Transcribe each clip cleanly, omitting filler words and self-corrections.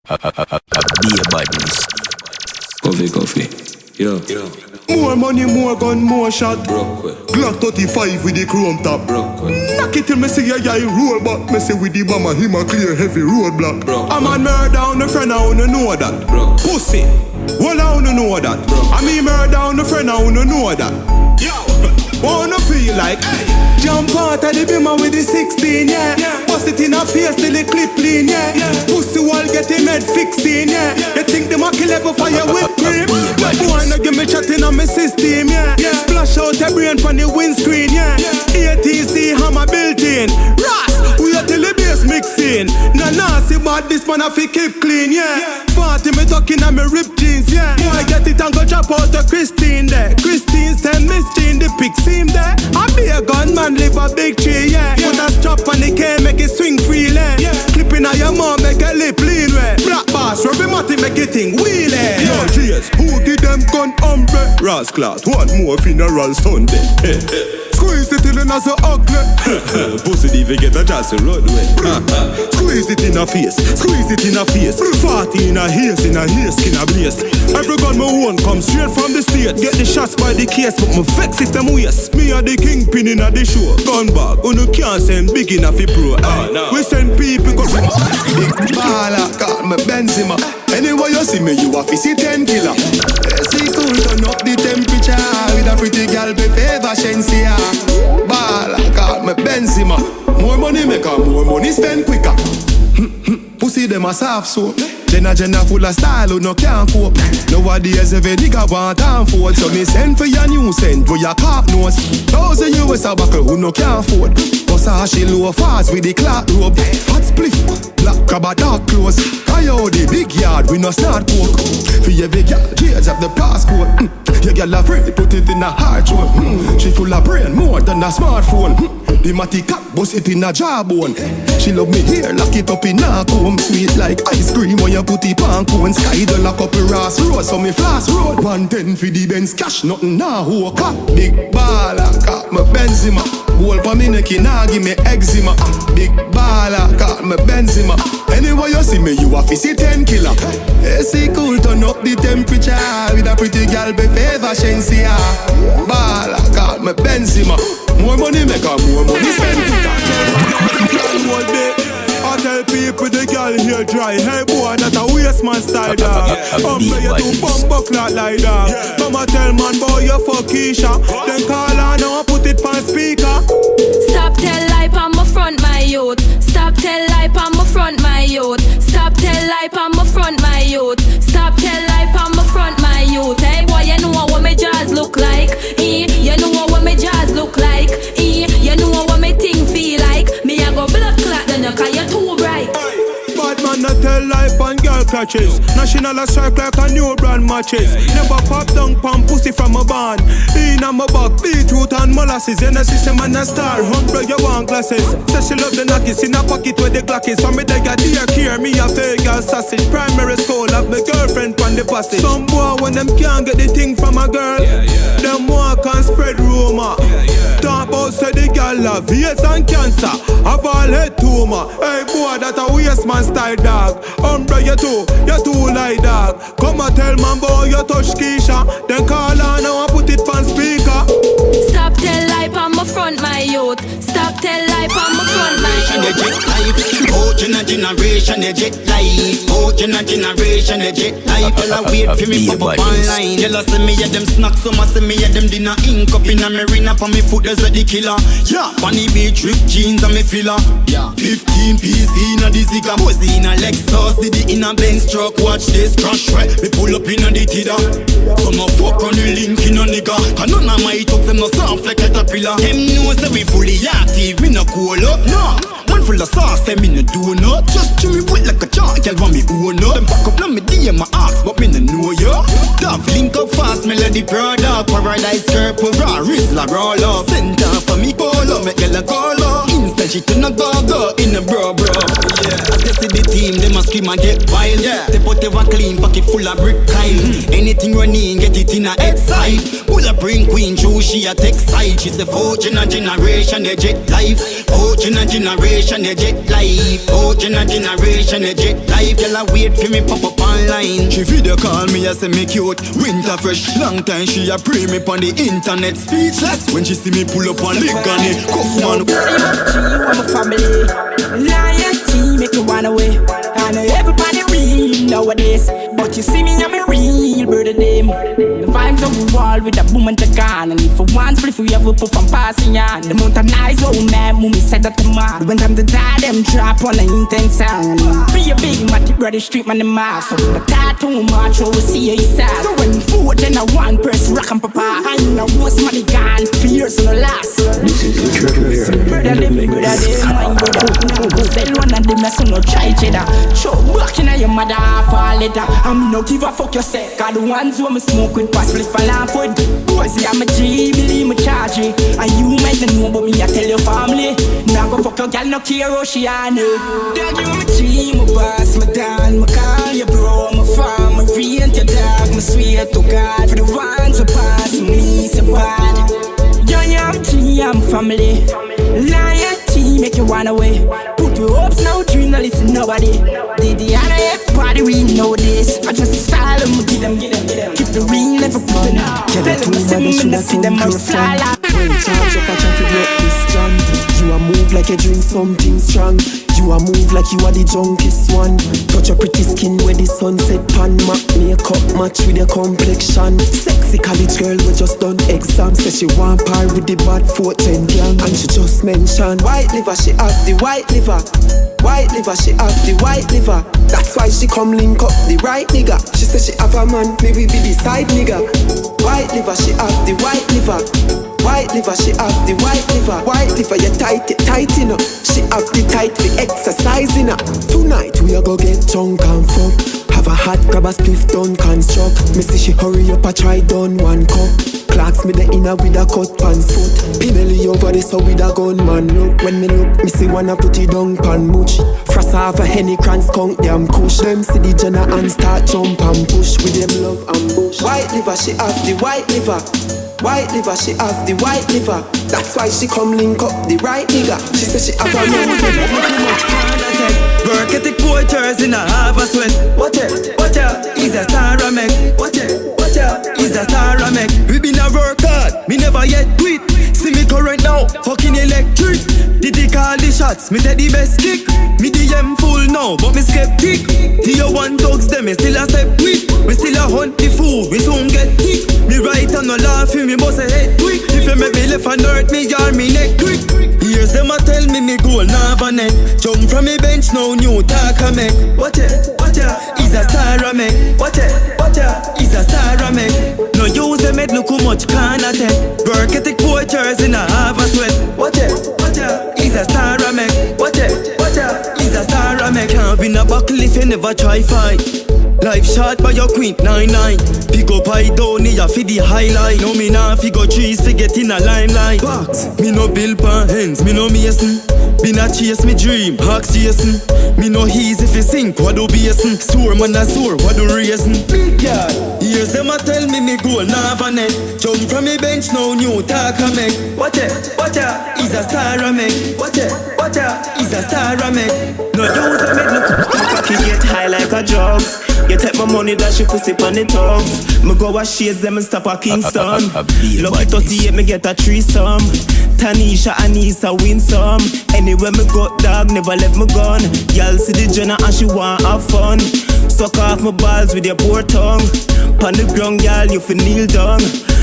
Be a badness. Coffee. Yo. More money, more gun, more shot. Broke. Glock 35 with the chrome top. Broke. Knock it till me see a guy roll back. Me say with the bomber, him a clear heavy roadblock. I'm on murder on the friend, I wanna know that. Pussy, well I wanna know that. I mean murder on the friend, I wanna know that. Yo, wanna feel like jump out of the beamer with the 16, yeah. Bust it in a face till the clip clean, yeah. Pussy wall get him head fixing, yeah. They think they might kill ever fire with cream. Boy, no give me chatting on my system, yeah. Splash out the brain from the windscreen, yeah. ATC hammer built in. Ras, we are till the bass mixing. No nasty but this man I fi keep clean, yeah. 40 me talking on me rip jeans, yeah. Boy, get it and go drop out to Christine there. Christine send Miss Jean the pic seam there. I be a gunman, live a big tree, yeah. Put a strap on the cane, make it swing freely. Clipping on your mom, make a lip lean, way. Black bass, Robbie Matty, make it thing wheelie. Yo, GS, who give them gun umbre? Rasclat, one more funeral Sunday. Squeeze it in as a ugly. Pussy even get a jazz to run away. Squeeze it in a face, squeeze it in a face. 40 in a haze, skin a blaze. Every gun me own come straight from the States. Get the shots by the case, but me vex if them waste. Me a the kingpin in a the show. Gun bag, you can't send big enough for pro. We send people go. Big baller, call me Benzema. Anyway you see me, you a fi see 10 killer. See cool, turn up the temperature. With a pretty girl, be favor Shensia. Baller, call me Benzema. More money make her, more money spend quicker. Pussy them a soft soap. Jenna full of style who no can't cope. Nowadays every nigga want and afford. So me send for your new send for your cock nose. $1,000 US a buckle who no can't afford. Versace low fast with the clock robe. Fat spliff, black crab a dark clothes. Coyote big yard we no start coke. For every girl change up the passcode. Your girl afraid put it in a hard throat. She full of brain more than a smartphone. The matty cat bust it in a jawbone. She love me here, lock it up in a comb. Sweet like ice cream when you put it on cone. Sky the lock up a Ross Road, so me flash road. 110 for the Benz cash, nothing now who a cop. Big baller, call me Benzema. Goal for me neck, nah give me eczema. Big baller, call me Benzema. Anyway you see me, you a fi see 10 killer. AC cool, turn up the temperature. With a pretty girl, be favor Shensia. Baller, call me Benzema. More money make her, more money spend. I tell people the girl here dry. Hey boy, that a waste man style dog. Play you do bump up like that. Mama tell man boy you fuck Keisha. Then call her now and put it on speaker. Stop tell lie on my front my youth. Stop tell lie on my front my youth. Stop tell lie on my front my youth. Stop tell lie on my front my youth. Hey boy, you know what my jazz look like. You know what my jazz look like. You know what my thing feel like. Me I go blood clot then you cause you too bright. Bad man not tell life on girl catches. National strike like a new brand matches. Never pop down pan pussy from a band. In on my back, beetroot and molasses. In the system and a star, 100 you want glasses. Say she love the knockers in a pocket where the Glock is. So me they got dear care, me a fake girl sausage. Primary school have my girlfriend on the passage. Some boy when them can't get the thing from a girl, them walk and spread rumor. Talk about say the girl have AIDS and cancer, have all head tumor. Hey boy, that a waste man style dog. You too like dog. Come and tell man boy you touch Keisha. Then call her now and put it on speaker. Stop tell lie on my front my youth. Stop tell lie on my front my youth. Oh, generation, they jet life. Oh, generation, they jet life. Y'all wait for me pop up online. Y'all see me at them snacks, so see me at them dinner. Ink up in a marina for me foot as a the killer. Yeah, funny beach, rip jeans and me filler. Yeah, 15 piece in a dizzy cam. Was in a Lexus, did it in a Benz truck. Watch this crash right. Me pull up in a the Tida. So no fuck on the link in a nigga. Cause none of my talks them no soft like caterpillar. Them know say we fully active, me no cool up, no. One full of sauce, say me no do no. Just chew me wet like a chalk, y'all want me own up. Them back up, now me DM my ask, but me no know yo. Tough link up fast, melody product. Paradise skirt, raw Rizla roll up. Send down for me polo, make y'all a call up. Instead she to no go in a bro. Yeah, see the team, them a scheme and get wild. Step out ever clean, pocket full of brick tile. Anything you need, get it in a head side. Bull a brain queen, true, she a tech side. She say fortune a generation, they jet life. Fortune a generation, they jet life. Fortune a generation, they jet life. Girl a wait for me pop up online. She video call me, I say me cute. Winter fresh, long time she a pray me on the internet. Speechless when she see me pull up on lick on it. Cuff man. I'm a family. Loyalty make you run away. I know everybody real nowadays, but you see me, I'm a real bird of them. The vibes of the wall with a boom and the gun. And if for once, if we ever put from passing on the mountain nice, oh man, mommy said that tomorrow. When time to die, them drop on an intense sound. Be a big matty brother street man the mask. So the tattoo march, we see you side. So when food, then I one person rock and papa. I know what's money gone, fears on the last. This is the trigger. Brother them, my brother. Sell one of them, so no try cheddar. Show back in your mother for later. I'm no give a fuck yourself. Cause the ones who me smoke with pass flip and laugh with. Boys say I'm a G, believe me charge it. And you might not know but me I tell your family. Now go fuck your girl, no care how she on it. Dog you my G, my boss, my dan, my call you bro, my farm, my rent your dog, my swear to God. For the ones who pass me so bad. I'm G, I'm family. Loyalty make you run away. Put your hopes, no dream, no listen nobody. Did the other everybody we know this. I just style them, get them. Keep the ring, never put it out. Tell them to send me, I see them out fly like. Charge up, I try to break this jam. You a move like you drink something strong. You a move like you are the junkiest one. Touch your pretty skin where the sunset pan. Makeup match with your complexion. Sexy college girl we just done exam. Says she want par with the bad 410 gang. And she just mentioned white liver, she have the white liver. White liver, she have the white liver. That's why she come link up the right nigga. She says she have a man, maybe be the side nigga. White liver, she have the white liver. White liver, she have the white liver. White liver, you tight enough. She have the tight for exercising up. Tonight we a go get drunk and fuck. Have a hot grab a spliff done construct. Me see she hurry up, I try done one cup. Clocks me the inner with a cut pants foot. Pinelli over the so with a gunman look. When me look, me see one a put it down pan much. Frost have a henny crans skunk damn kush. Them see the Jenna and start jump and push. With them love and bush. White liver, she have the white liver. White liver, she have the white liver. That's why she come link up the right nigga. She says she have a nose and too much. Work ethic poeters in a half a sweat. What is a star I make? What is a star I make? We been a work hard, me never yet quit. See me current now, fucking electric. Did they call the shots? Me take the best kick. Me DM full now, but me skeptic. Tier 1 dogs, them me still a step quick. We still a hunt the food, we soon get thick. Me right and no laughing, me bust a head quick. If you make me left and hurt me, jar me neck quick. Here's them a tell me goal now have a neck. Jump from me bench now, new talk I make. What is a star I make? What is a star I make? No use them head, look how much can I take. Work ethic poeters in a half a sweat. What is a star I make? What is a star I make? Can't win a buckle if you never try fight. Life shot by your queen 9-9. Pick up I don't need a for the highlight. No me nah fi go trees fi get in a limelight. Box, me no build pan hands, me no mason. Been a chase me dream, hawks chasing. Me no easy fi sink, what do basin? Soar man a soar, what do racing? Big girl, here's them a tell me goal nah have a net. Jump from me bench now, new talk I make. What is a star I make? What is a star I make? No use a med look. Cocky get high like a drugs. You take my money, dash your pussy on the tongues. Me go a shades them and stop a Kingston. Lucky 38, me get a threesome. Tanisha, Anissa, win some. Anywhere me go, dog, never left me gun. Y'all see the Jenna and she want have fun. Suck off my balls with your poor tongue. Pon the ground, y'all, you fi kneel down.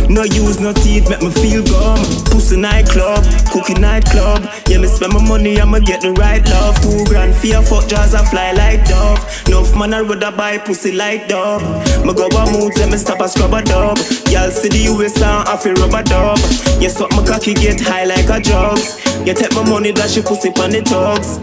No use, no teeth, make me feel gum. Pussy nightclub, cookie nightclub. Yeah, me spend my money, I'ma get the right love. 2 grand for your fuck jaws, I fly like dove. Enough man, I rather buy pussy like dub. Me go a mood, let me stop a scrub a dub. Y'all see the US and I feel rubber dub. You suck my cocky, get high like a drugs. You take my money, dash your pussy on the thugs.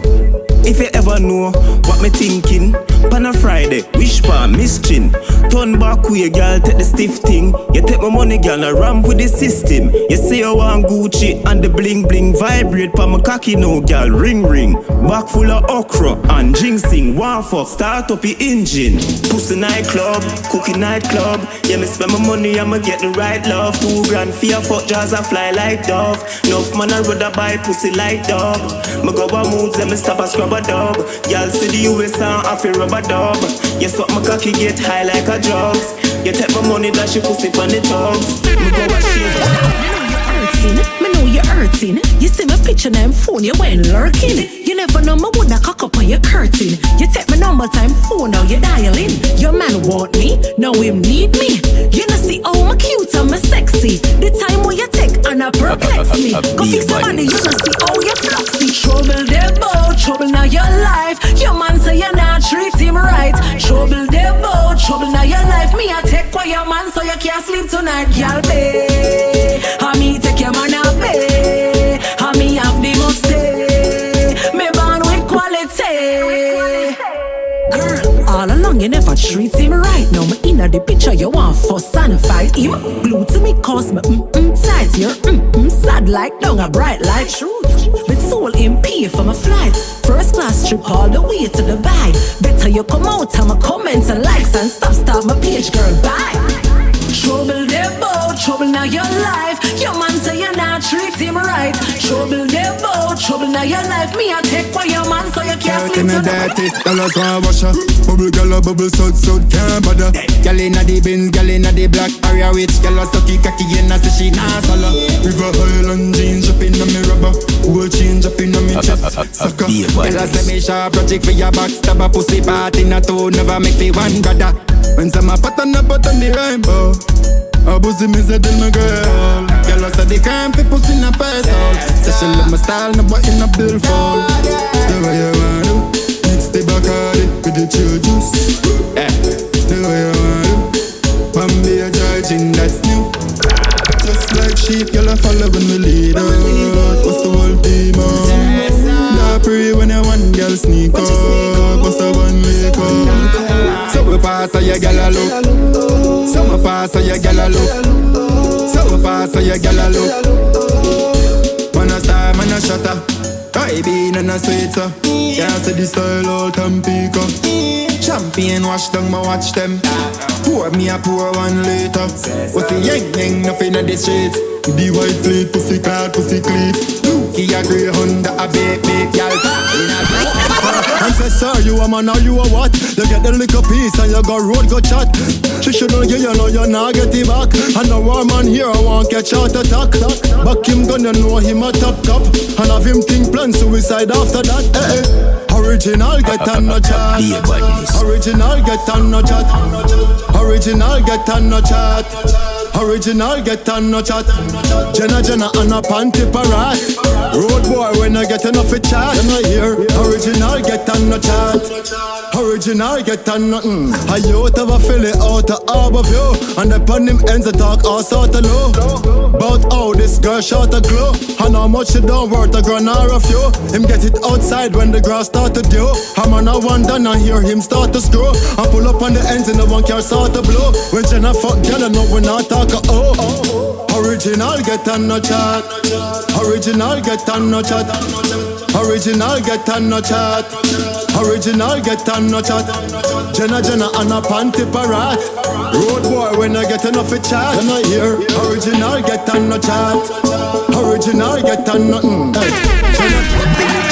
If you ever know what me thinking, Pan a Friday, wish pa, Miss Chin. Turn back way, girl, take the stiff thing. You take my money, girl, and ramp with the system. You say you want Gucci and the bling bling vibrate pa my cocky now, girl, ring ring. Back full of okra and ginseng. One fuck, start up your engine. Pussy nightclub, cookie nightclub. Yeah, me spend my money, I'ma get the right love. 2 grand for your fuck jars, I fly like dove. Enough man, I rather buy pussy like dog. Me go a moods, and me stop a scrub a dub. Y'all see the US and I feel rubber dub. You suck my cocky, get high like a drugs. You take my money, dash your pussy on the tugs. Me go a shit. Me know you're hurting. You see my picture on them phone, you went lurking. You never know me woulda cock up on your curtain. You take my number time phone, now you dialing. Your man want me, now him need me. You know see how my cute and my sexy. The time when you take and I perplex me. Go fix the money, you know see how you flexy. Trouble they bout, trouble now your life. Your man say you not treat him right. Trouble they bout, trouble now your life. Me I take for your man so you can't sleep tonight, girl, babe. I me take your man away. I me have the most stay. Me born with quality. Girl, all along you never treat him right. Now me inna the picture you want fuss and fight him. Glue to me cause me tight. You're sad like down a bright like truth. But soul in pay for my flight. First class trip all the way to Dubai. Better you come out and my comments and likes and stop my page, girl, bye. Trouble they bout, trouble now your life. Your man say you not treat him right. Trouble they bout, trouble now your life. Me I take for your man so you can't sleep tonight. Dirty, dollars want wash up. Bubble girl a bubble sud can't bother. Girl inna the Benz, girl inna the black area witch. Girl a sucky cocky and a say she nah swallow. River Island jeans up inna me rubber. Gold chain up inna me chest. Sucker. Girl a say me sharp project for your back. Stab a pussy part in a toe. Never make me one brother. When some a pattern the rainbow. A pussy me say tell my girl. Girl a say the crime fi pussy in a pedal. Say she love my style, no but in a billfold. The way you want to mix the Bacardi with the chill juice. The way you want to Bambi a judging that's new. Just like sheep, girl a follow when we lead out. What's the whole team on? Nah pray when you one girl sneak out. What's the one make out? So we pass a your girl a look. So we pass a your girl a look. So we pass a your girl a look. Man a star, man a shutter. I bean and a sweater. Can't see the style all Tampico. Champion wash down my watch them. Pour me a pour one later. What's the yang nothing in the streets. The white fleet, pussy clad, pussy cleat. Dookie a grey Honda, a big gal. And say sir, you a man or you a what? You get the liquor piece and you go road go chat. She shouldn't get you know you not get it back. And no war man here I want catch out attack. Back him gun you know him a top. And have him think plan suicide after that. Original get on no chat. Original get on no chat. Original get on no chat. Original get on no chat. Jenna and a panty parrot. Road boy when I get enough a chat. And I hear original get on no chat. Original get on nothing. I youth of a filly out of Harbour View. And upon him ends the talk all sort of low. About how this girl shot a glow. And how much she don't worth a grand or a few. Him get it outside when the grass start to do. I'm on a one done and hear him start to screw. I pull up on the ends and the one car start to blow. When Jenna fuck girl I know we not talk Original get on no chat. Original get on no chat. Original get on no chat. Original get on no chat. Jenna and a panty parrot. Road boy when I get enough a chat. And I hear original get on no chat. Original get on nothing.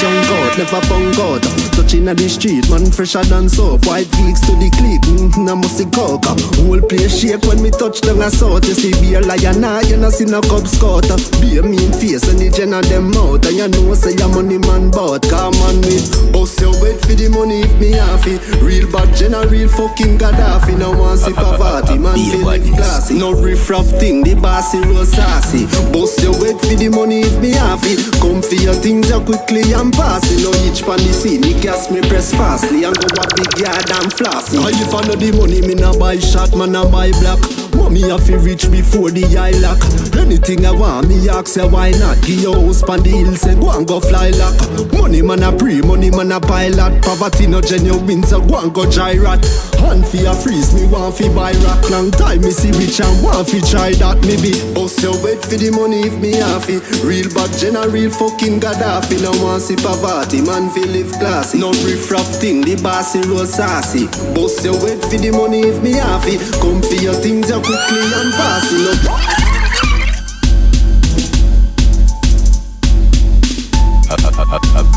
Junk out, never bung out. Touching at the street, man fresher than soap. White Vicks to the click, I must see coke. Whole place shake when me touch down a salt. You see be a liar now, you not see no Cub Scout. Be a mean face and the gen of them out. And you know say your money man bought. Come on me, bust your wait for the money if me half it. Real bad gen a real fucking Gaddafi. No one see Pavati, man feel like glassy. No riff-raff thing, the bossy real sassy. Bust your wait for the money if me half it. Come for your things you quickly and passing. No each pan the scene, me gas me press fastly. And go a big yard and flossy. I if I know the money, me na buy shot, man na buy black. Mommy have to reach before the eye lock. Anything I want, me ask you why not. Give your house pan the hill, say go and go fly lock. Money man a pre, money man a pilot. Poverty no genuine, so go and go gyrat. Hand for a freeze, me want fi buy rock. Long time me see rich and want fi try that. Maybe bust your wait for the money if me have it. Real bad general, real fucking Gaddafi. No want see poverty, man fi live classy. No riff-raff thing, the bossy roll sassy. Bust your wait for the money if me have it. Come for your things you quickly and pass it up.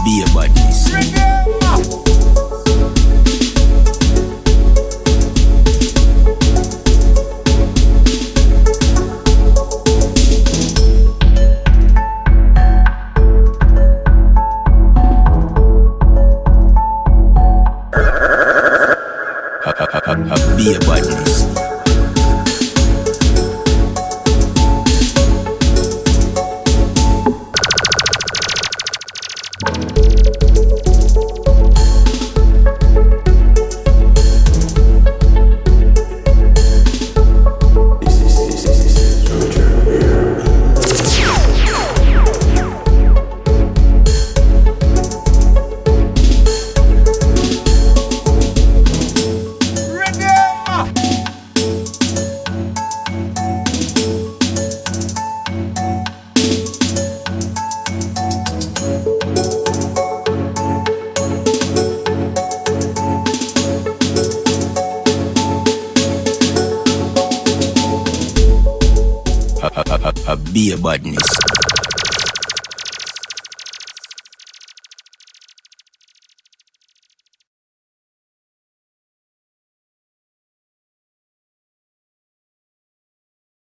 Be a badness. Be a badness. Be a badness.